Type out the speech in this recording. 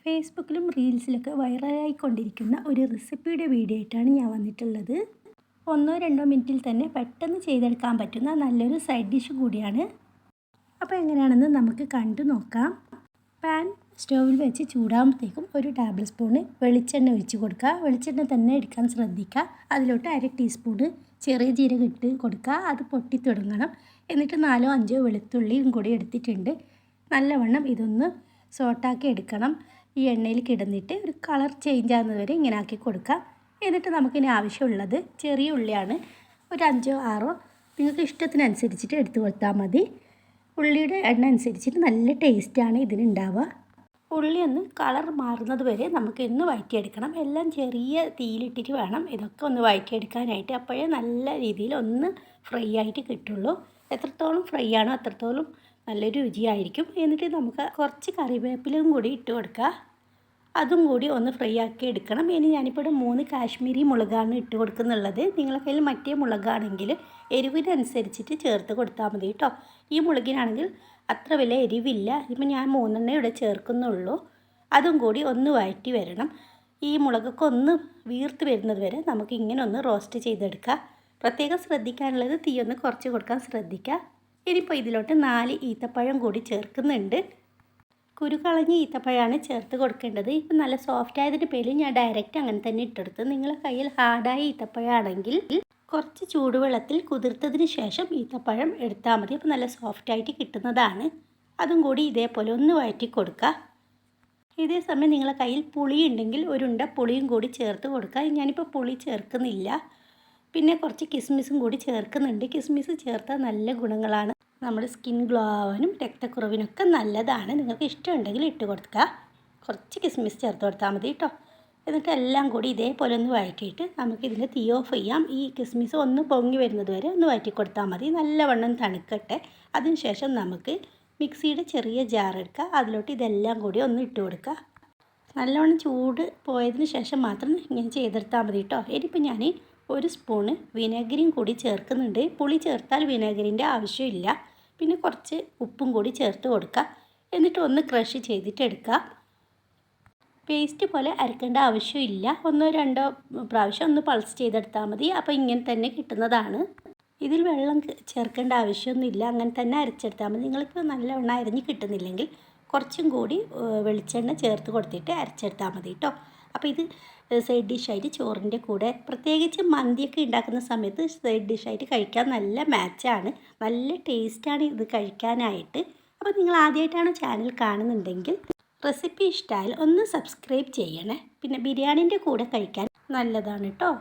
ഫേസ്ബുക്കിലും റീൽസിലൊക്കെ വൈറലായിക്കൊണ്ടിരിക്കുന്ന ഒരു റെസിപ്പിയുടെ വീഡിയോ ആയിട്ടാണ് ഞാൻ വന്നിട്ടുള്ളത്. 1-2 മിനിറ്റിൽ തന്നെ പെട്ടെന്ന് ചെയ്തെടുക്കാൻ പറ്റുന്ന നല്ലൊരു സൈഡ് ഡിഷ് കൂടിയാണ്. അപ്പോൾ എങ്ങനെയാണെന്ന് നമുക്ക് കണ്ടു നോക്കാം. പാൻ സ്റ്റൗവിൽ വെച്ച് ചൂടാകുമ്പോഴത്തേക്കും ഒരു ടേബിൾ സ്പൂണ് വെളിച്ചെണ്ണ ഒഴിച്ച് കൊടുക്കുക. വെളിച്ചെണ്ണ തന്നെ എടുക്കാൻ ശ്രദ്ധിക്കുക. അതിലോട്ട് 1/2 ടീസ്പൂണ് ചെറിയ ജീരകം ഇട്ട് കൊടുക്കുക. അത് പൊട്ടി തുടങ്ങണം. എന്നിട്ട് 4-5 വെളുത്തുള്ളിയും കൂടി എടുത്തിട്ടുണ്ട്. നല്ലവണ്ണം ഇതൊന്ന് സോട്ടാക്കി എടുക്കണം. ഈ എണ്ണയിൽ കിടന്നിട്ട് ഒരു കളർ ചേഞ്ച് ആകുന്നത് വരെ ഇങ്ങനെ ആക്കി കൊടുക്കാം. എന്നിട്ട് നമുക്കിനി ആവശ്യമുള്ളത് ചെറിയ ഉള്ളിയാണ്. ഒരു 5-6 നിങ്ങൾക്ക് ഇഷ്ടത്തിനനുസരിച്ചിട്ട് എടുത്തു കൊടുത്താൽ മതി. ഉള്ളിയുടെ എണ്ണ അനുസരിച്ചിട്ട് നല്ല ടേസ്റ്റാണ് ഇതിനുണ്ടാവുക. ഉള്ളി ഒന്ന് കളർ മാറുന്നത് വരെ നമുക്ക് ഇന്ന് വഴറ്റിയെടുക്കണം. എല്ലാം ചെറിയ തീയിലിട്ടിട്ട് വേണം ഇതൊക്കെ ഒന്ന് വഴറ്റിയെടുക്കാനായിട്ട്. അപ്പോഴേ നല്ല രീതിയിൽ ഒന്ന് ഫ്രൈ ആയിട്ട് കിട്ടുള്ളൂ. എത്രത്തോളം ഫ്രൈ ആണോ അത്രത്തോളം നല്ലൊരു രുചിയായിരിക്കും. എന്നിട്ട് നമുക്ക് കുറച്ച് കറിവേപ്പിലയും കൂടി ഇട്ട് കൊടുക്കുക. അതും കൂടി ഒന്ന് ഫ്രൈ ആക്കി എടുക്കണം. ഇനി ഞാനിപ്പോൾ 3 കാശ്മീരി മുളകാണ് ഇട്ട് കൊടുക്കുന്നുള്ളത്. നിങ്ങളുടെ കയ്യിൽ മറ്റേ മുളകാണെങ്കിൽ എരിവിനനുസരിച്ചിട്ട് ചേർത്ത് കൊടുത്താൽ മതി കേട്ടോ. ഈ മുളകിനാണെങ്കിൽ അത്ര വലിയ എരിവില്ല. ഇപ്പം ഞാൻ 3 ഇവിടെ ചേർക്കുന്നുള്ളൂ. അതും കൂടി ഒന്ന് വഴറ്റി വരണം. ഈ മുളകൊക്കെ ഒന്ന് വീർത്ത് വരുന്നത് വരെ നമുക്ക് ഇങ്ങനെ ഒന്ന് റോസ്റ്റ് ചെയ്തെടുക്കുക. പ്രത്യേകം ശ്രദ്ധിക്കാനുള്ളത് തീ ഒന്ന് കുറച്ച് കൊടുക്കാൻ ശ്രദ്ധിക്കുക. ഇനിയിപ്പോൾ ഇതിലോട്ട് 4 ഈത്തപ്പഴം കൂടി ചേർക്കുന്നുണ്ട്. കുരുകളഞ്ഞ ഈത്തപ്പഴമാണ് ചേർത്ത് കൊടുക്കേണ്ടത്. ഇപ്പം നല്ല സോഫ്റ്റ് ആയതിൻ്റെ പേരിൽ ഞാൻ ഡയറക്റ്റ് അങ്ങനെ തന്നെ ഇട്ടെടുത്ത്. നിങ്ങളുടെ കയ്യിൽ ഹാർഡായ ഈത്തപ്പഴമാണെങ്കിൽ കുറച്ച് ചൂടുവെള്ളത്തിൽ കുതിർത്തതിന് ശേഷം ഈത്തപ്പഴം എടുത്താൽ മതി. അപ്പോൾ നല്ല സോഫ്റ്റായിട്ട് കിട്ടുന്നതാണ്. അതും കൂടി ഇതേപോലെ ഒന്ന് വഴറ്റി കൊടുക്കുക. ഇതേ സമയം നിങ്ങളുടെ കയ്യിൽ പുളി ഉണ്ടെങ്കിൽ ഒരുണ്ട പുളിയും കൂടി ചേർത്ത് കൊടുക്കുക. ഞാനിപ്പോൾ പുളി ചേർക്കുന്നില്ല. പിന്നെ കുറച്ച് കിസ്മിസും കൂടി ചേർക്കുന്നുണ്ട്. കിസ്മിസ് ചേർത്താൽ നല്ല ഗുണങ്ങളാണ്. നമ്മുടെ സ്കിൻ ഗ്ലോ ആവാനും രക്തക്കുറവിനൊക്കെ നല്ലതാണ്. നിങ്ങൾക്ക് ഇഷ്ടമുണ്ടെങ്കിൽ ഇട്ട് കൊടുക്കുക. കുറച്ച് കിസ്മിസ് ചേർത്ത് കൊടുത്താൽ മതി കേട്ടോ. എന്നിട്ട് എല്ലാം കൂടി ഇതേപോലെ ഒന്ന് വഴറ്റിയിട്ട് നമുക്കിതിൻ്റെ തീ ഓഫ് ചെയ്യാം. ഈ കിസ്മിസ് ഒന്ന് പൊങ്ങി വരുന്നത് വരെ ഒന്ന് വഴറ്റി കൊടുത്താൽ മതി. നല്ലവണ്ണം തണുക്കട്ടെ. അതിനുശേഷം നമുക്ക് മിക്സിയുടെ ചെറിയ ജാർ എടുക്കുക. അതിലോട്ട് ഇതെല്ലാം കൂടി ഒന്ന് ഇട്ട് കൊടുക്കുക. നല്ലവണ്ണം ചൂട് പോയതിന് ശേഷം മാത്രം ഇങ്ങനെ ചെയ്തെടുത്താൽ മതി കേട്ടോ. ഇനിയിപ്പോൾ ഞാൻ 1 സ്പൂണ് വിനാഗിരിയും കൂടി ചേർക്കുന്നുണ്ട്. പുളി ചേർത്താൽ വിനാഗിരിൻ്റെ ആവശ്യമില്ല. പിന്നെ കുറച്ച് ഉപ്പും കൂടി ചേർത്ത് കൊടുക്കുക. എന്നിട്ട് ഒന്ന് ക്രഷ് ചെയ്തിട്ട് എടുക്കുക. പേസ്റ്റ് പോലെ അരക്കേണ്ട ആവശ്യമില്ല. 1-2 പ്രാവശ്യം ഒന്ന് പൾസ് ചെയ്തെടുത്താൽ മതി. അപ്പോൾ ഇങ്ങനെ തന്നെ കിട്ടുന്നതാണ്. ഇതിൽ വെള്ളം ചേർക്കേണ്ട ആവശ്യമൊന്നുമില്ല. അങ്ങനെ തന്നെ അരച്ചെടുത്താൽ മതി. നിങ്ങൾക്ക് നല്ലവണ്ണം അരിഞ്ഞ് കിട്ടുന്നില്ലെങ്കിൽ കുറച്ചും കൂടി വെളിച്ചെണ്ണ ചേർത്ത് കൊടുത്തിട്ട് അരച്ചെടുത്താൽ മതി കേട്ടോ. അപ്പോൾ ഇത് സൈഡ് ഡിഷായിട്ട് ചോറിൻ്റെ കൂടെ പ്രത്യേകിച്ച് മന്തിയൊക്കെ ഉണ്ടാക്കുന്ന സമയത്ത് സൈഡ് ഡിഷായിട്ട് കഴിക്കാൻ നല്ല മാച്ചാണ്. നല്ല ടേസ്റ്റാണ് ഇത് കഴിക്കാനായിട്ട്. അപ്പോൾ നിങ്ങൾ ആദ്യമായിട്ടാണ് ചാനൽ കാണുന്നുണ്ടെങ്കിൽ റെസിപ്പി ഇഷ്ടമായാൽ ഒന്ന് സബ്സ്ക്രൈബ് ചെയ്യണേ. പിന്നെ ബിരിയാണീൻ്റെ കൂടെ കഴിക്കാൻ നല്ലതാണ് കേട്ടോ.